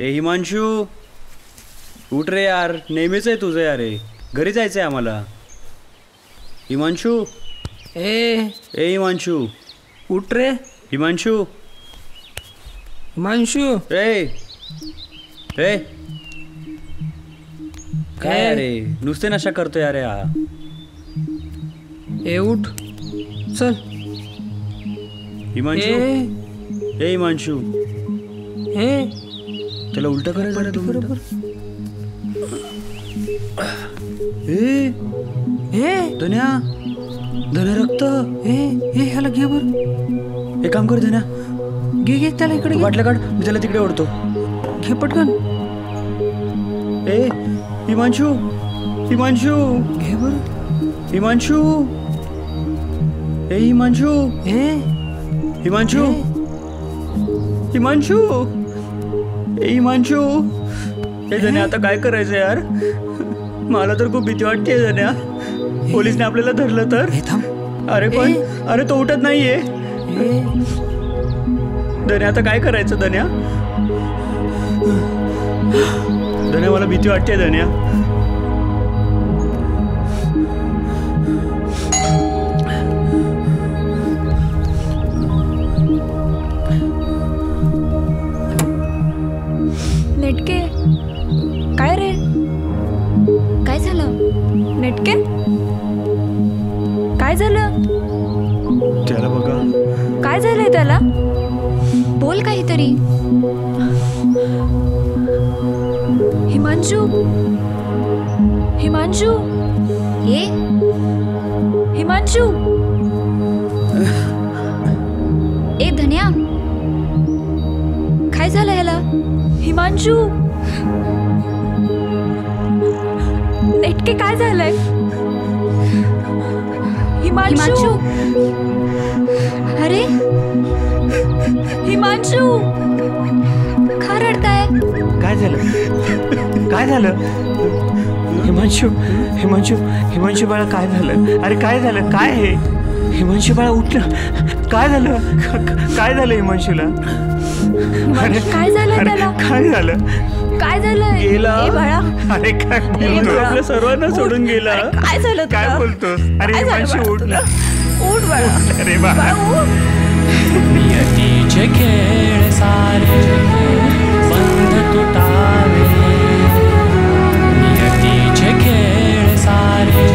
ए हिमांशू, उठ रे यार, नेहमीच आहे तुझं यार. घरी जायचं आहे आम्हाला. हिमांशू, ए हिमांशू उठ रे. हिमांशू, हिमांशू ए काय अरे नुसते नशा करतोय अरे हा. ए उठ चल. हिमांशू, ए हिमांशू, हे त्याला उलट करायचं रे तू. बरोबर. धन्या धन्या रक्त. हे ह्याला घे बर. एक काम कर धन्या, घे त्याला इकडे. वाटलं काढ, मी त्याला तिकडे ओढतो. घे पटकन. ए हिमांशू, हिमांशू घे बर. हिमांशू, ए हिमांशू, हिमांशू, हिमांशू, ए हिमांशू. हे धन्या आता काय करायचं यार. मला तर खूप भीती वाटते धन्या. पोलिसने आपल्याला धरलं तर. अरे पण अरे तो उठत नाहीये. धन्या आता काय करायचं धन्या. धन्या मला भीती वाटते धन्या. नेटके काय रे, काय झालं नेटके, काय झालं. त्याला बघा. काय झालंय त्याला, बोल काहीतरी. हिमांशू, हिमांशू, ये हिमांशू. ए धन्या, काय झालं याला. हिमांशू, नेटके काय झालंय. हिमांशू, अरे हिमांशू का रडताय. काय झालं, काय झालं. हिमांशू, हिमांशू, हिमांशू बाळा काय झालं. अरे काय झालं, काय आहे. हिमांशू बाळा उठलं. काय झालं, काय झालं हिमांशूला. काय झालं त्याला, काय झालं, काय झालं. गेला. ए बाळा, अरे काय बोलतो, आपल्या सर्वांना सोडून गेला. काय झालं, काय बोलतोस. अरे हिमांशू उठला. उठ बाळा. अरे बाळा नियतीचे खेळ सारे बंध तुटावे. नियतीचे खेळ सारे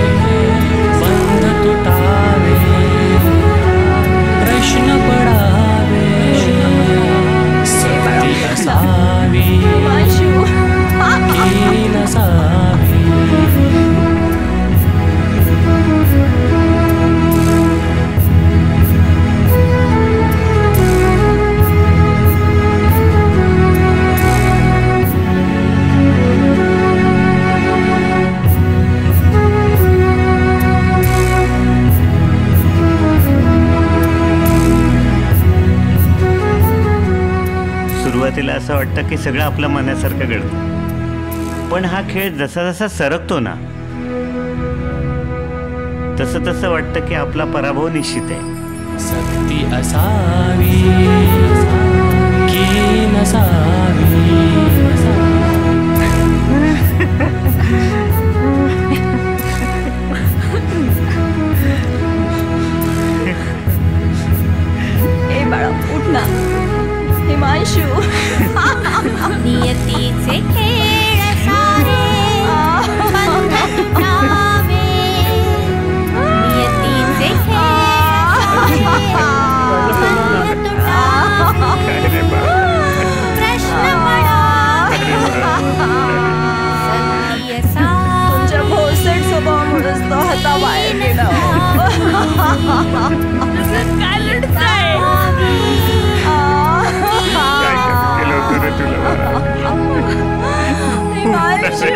बंध तुटावे. प्रश्न पडावे सती असावी की नसावी. सुरुवातीला असं वाटतं की सगळं आपल्या मनासारखं घडतं, पण हा खेळ जसा जसा सरकतो ना तसं तसं वाटतं की आपला पराभव निश्चित आहे. सक्ती असावी की नसावी. ए बाळा उठ ना. हिमांशू, नियतीचे खेळ सारे बंध तुटावे. नियतीचे खेळ बंध तुटावे. प्रश्न पडावे सती असावी. तुमच्या भोसट स्वभावामुळेच तो हाताबाहेर गेला. काय लढताय. हिमांशू,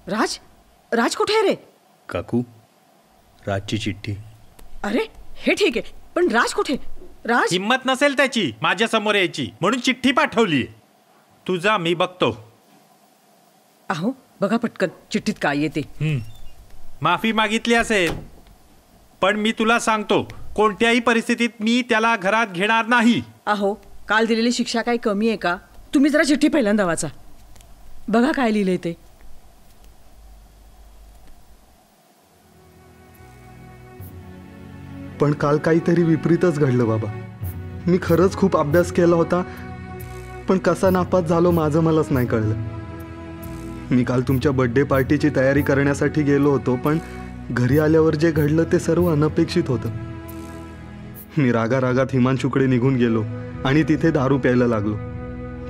राज राज कुठे आहे रे? काकू, राजची चिठ्ठी. अरे हे ठीक आहे, पण राज कुठे? राज हिम्मत नसेल त्याची माझ्या समोर यायची म्हणून चिठ्ठी पाठवली. तुझा मी बघतो. अहो बघा पटकन चिठ्ठीत काय येते. माफी मागितली असेल, पण मी तुला सांगतो कोणत्याही परिस्थितीत मी त्याला घरात घेणार नाही. अहो काल दिलेली शिक्षा काही कमी आहे का? तुम्ही जरा चिठ्ठी पहिल्यांदा वाचा. बघा काय लिहिलंय ते. पण काल काहीतरी विपरीतच घडलं बाबा. मी खरंच खूप अभ्यास केला होता, पण कसा नापास झालो माझं मलाच नाही कळलं. मी काल तुमच्या बर्थडे पार्टीची तयारी करण्यासाठी गेलो होतो, पण घरी आल्यावर जे घडलं ते सर्व अनपेक्षित होतं. मी रागारागात हिमांशूकडे निघून गेलो आणि तिथे दारू प्यायला लागलो,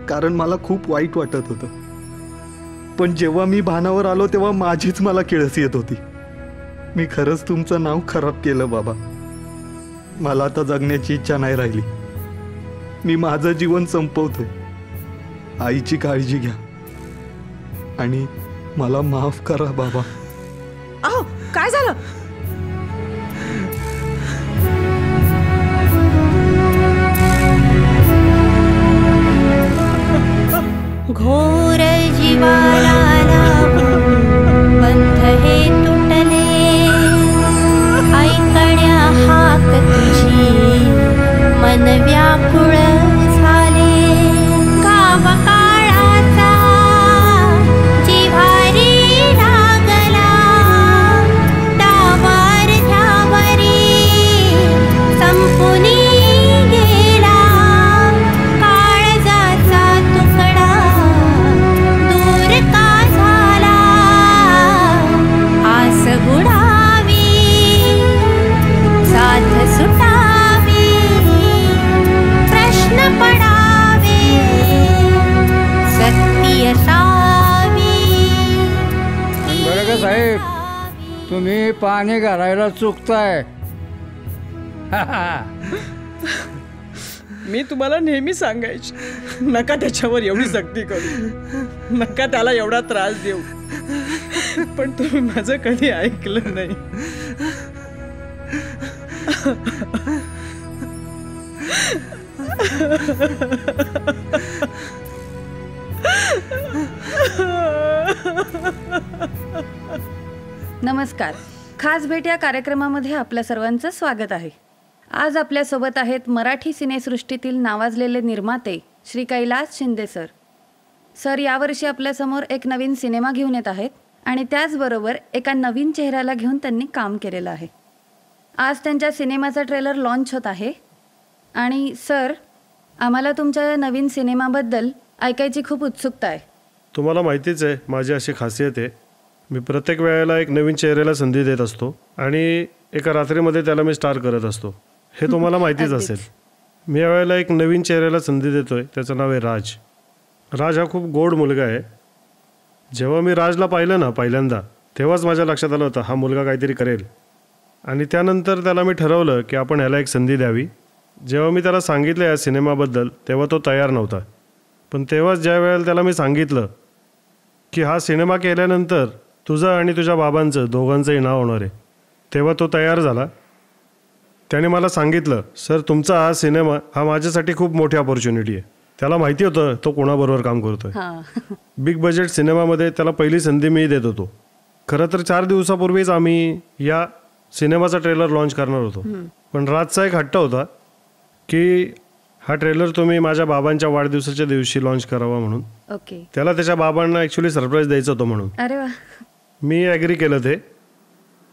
कारण मला खूप वाईट वाटत होतं. पण जेव्हा मी भानावर आलो तेव्हा माझीच मला किळस येत होती. मी खरंच तुमचं नाव खराब केलं बाबा. मला आता जगण्याची इच्छा नाही राहिली. मी माझं जीवन संपवतोय. आईची काळजी घ्या आणि मला माफ करा बाबा. अहो काय झालं? घोर जीवाला बंध हे तुटले, ऐकण्या हाक तुझी मन व्याकुळ झाले. गाव काळाचा जिव्हारी लागला, डावार ध्यावरी संपुनी गेला. काळजाचा तुकडा दूर का झाला, आस बुडावी साथ सुटावी, प्रश्न पडावे सत्य असावी. बरं का साहेब, तुम्ही पाणी घालायला चुकताय. मी तुम्हाला नेहमी सांगायची, नका त्याच्यावर एवढी सक्ती करू, नका त्याला एवढा त्रास देऊ, पण तुम्ही माझं कधी ऐकलं नाही. नमस्कार. खास भेट या कार्यक्रमामध्ये आपल्या सर्वांचं स्वागत आहे. आज आपल्यासोबत आहेत मराठी सिनेसृष्टीतील नावाजलेले निर्माते श्री कैलास शिंदे सर. सर यावर्षी आपल्यासमोर एक नवीन सिनेमा घेऊन येत आहेत आणि त्याचबरोबर एका नवीन चेहऱ्याला घेऊन त्यांनी काम केलेलं आहे. आज त्यांच्या सिनेमाचा ट्रेलर लॉन्च होत आहे आणि सर आम्हाला तुमच्या या नवीन सिनेमाबद्दल ऐकायची खूप उत्सुकता आहे. तुम्हाला माहितीच आहे माझी अशी खासियत आहे, मी प्रत्येक वेळेला एक नवीन चेहऱ्याला संधी देत असतो आणि एका रात्रीमध्ये त्याला मी स्टार करत असतो. हे तुम्हाला माहितीच असेल. मी यावेळेला एक नवीन चेहऱ्याला संधी देतोय, त्याचं नाव आहे राज. राज हा खूप गोड मुलगा आहे. जेव्हा मी राजला पाहिलं ना पहिल्यांदा, तेव्हाच माझ्या लक्षात आलं होतं हा मुलगा काहीतरी करेल. आणि त्यानंतर त्याला मी ठरवलं की आपण ह्याला एक संधी द्यावी. जेव्हा मी त्याला सांगितलं या सिनेमाबद्दल तेव्हा तो तयार नव्हता, पण तेव्हाच ज्या वेळेला त्याला मी सांगितलं की हा सिनेमा केल्यानंतर तुझं आणि तुझ्या बाबांचं दोघांचंही नाव होणार आहे, तेव्हा तो तयार झाला. त्याने मला सांगितलं, सर तुमचा हा सिनेमा हा माझ्यासाठी खूप मोठी अपॉर्च्युनिटी आहे. त्याला माहिती होतं तो कोणाबरोबर काम करतोय. बिग बजेट सिनेमामध्ये त्याला पहिली संधी मी देत होतो. खरं तर 4 दिवसापूर्वीच आम्ही या सिनेमाचा ट्रेलर लॉन्च करणार होतो, पण राजचा एक हट्ट होता की हा ट्रेलर तुम्ही माझ्या बाबांच्या वाढदिवसाच्या दिवशी लॉन्च करावा म्हणून. ओके. त्याला त्याच्या बाबांना ॲक्च्युली सरप्राईज द्यायचं होतं म्हणून. अरे वा. मी ॲग्री केलं ते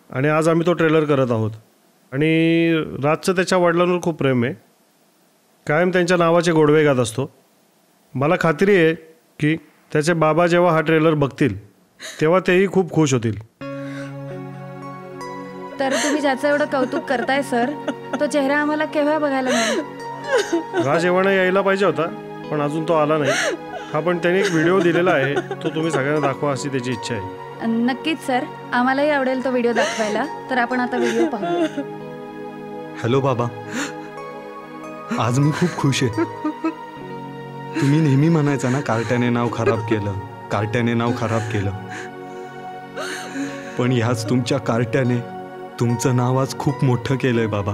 आणि आज आम्ही तो ट्रेलर करत आहोत. आणि राजचं त्याच्या वडिलांवर खूप प्रेम आहे, कायम त्यांच्या नावाचे गोडवे गात असतो. मला खात्री आहे की त्याचे बाबा जेव्हा हा ट्रेलर बघतील तेव्हा तेही खूप खुश होतील. तर तुम्ही ज्याचं एवढं कौतुक करताय सर, तो चेहरा आम्हाला केव्हा बघायला मिळेल? राज एव्हाना यायला पाहिजे होता, पण अजून तो आला नाही. हा पण त्याने एक व्हिडिओ दिलेला आहे, तो तुम्ही सगळ्यांना दाखवा अशी त्याची इच्छा आहे. नक्कीच सर, आम्हालाही आवडेल तो व्हिडिओ दाखवायला. तर आपण आता व्हिडिओ पाहू. हॅलो बाबा, आज मी खूप खुश आहे. तुम्ही नेहमी म्हणायचा ना कार्ट्याने नाव खराब केलं, कार्ट्याने नाव खराब केलं. पण ह्याच तुमच्या कार्ट्याने तुमचं नाव आज खूप मोठं केलंय बाबा.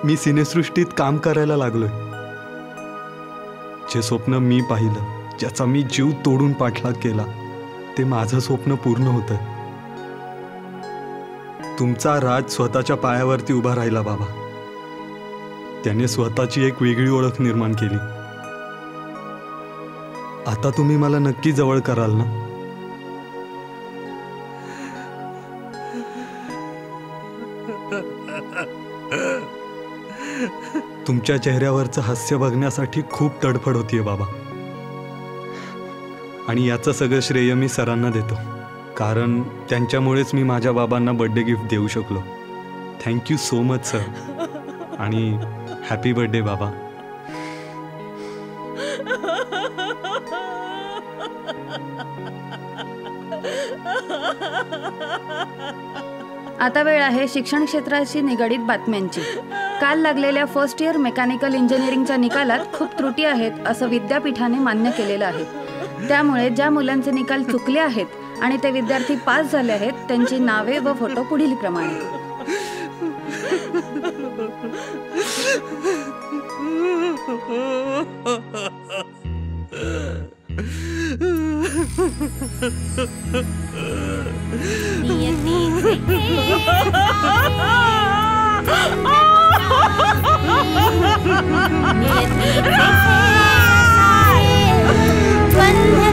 मी सिनेसृष्टीत काम करायला लागलोय. जे स्वप्न मी पाहिलं, ज्याचा मी जीव तोडून पाठलाग केला, ते माझं स्वप्न पूर्ण होतंय. तुमचा राज स्वतःच्या पायावरती उभा राहिला बाबा. त्याने स्वतःची एक वेगळी ओळख निर्माण केली. आता तुम्ही मला नक्की जवळ कराल ना? तुमच्या चेहऱ्यावरचं हास्य बघण्यासाठी खूप तडफड होतीये बाबा. आणि याचं सगळं श्रेय मी सरांना देतो, कारण त्यांच्यामुळेच मी माझ्या बाबांना बर्थडे गिफ्ट देऊ शकलो. Thank you so much sir. आणि हॅपी बर्थडे बाबा. आता वेळ आहे शिक्षण क्षेत्राशी निगडीत बातम्यांची. काल लागलेल्या फर्स्ट इयर मेकॅनिकल इंजिनिअरिंगच्या निकालात खूप त्रुटी आहेत असं विद्यापीठाने मान्य केलेलं आहे. त्यामुळे ज्या मुलांचे निकाल चुकले आहेत आणि ते विद्यार्थी पास झाले आहेत त्यांची नावे व फोटो पुढील प्रमाणे. One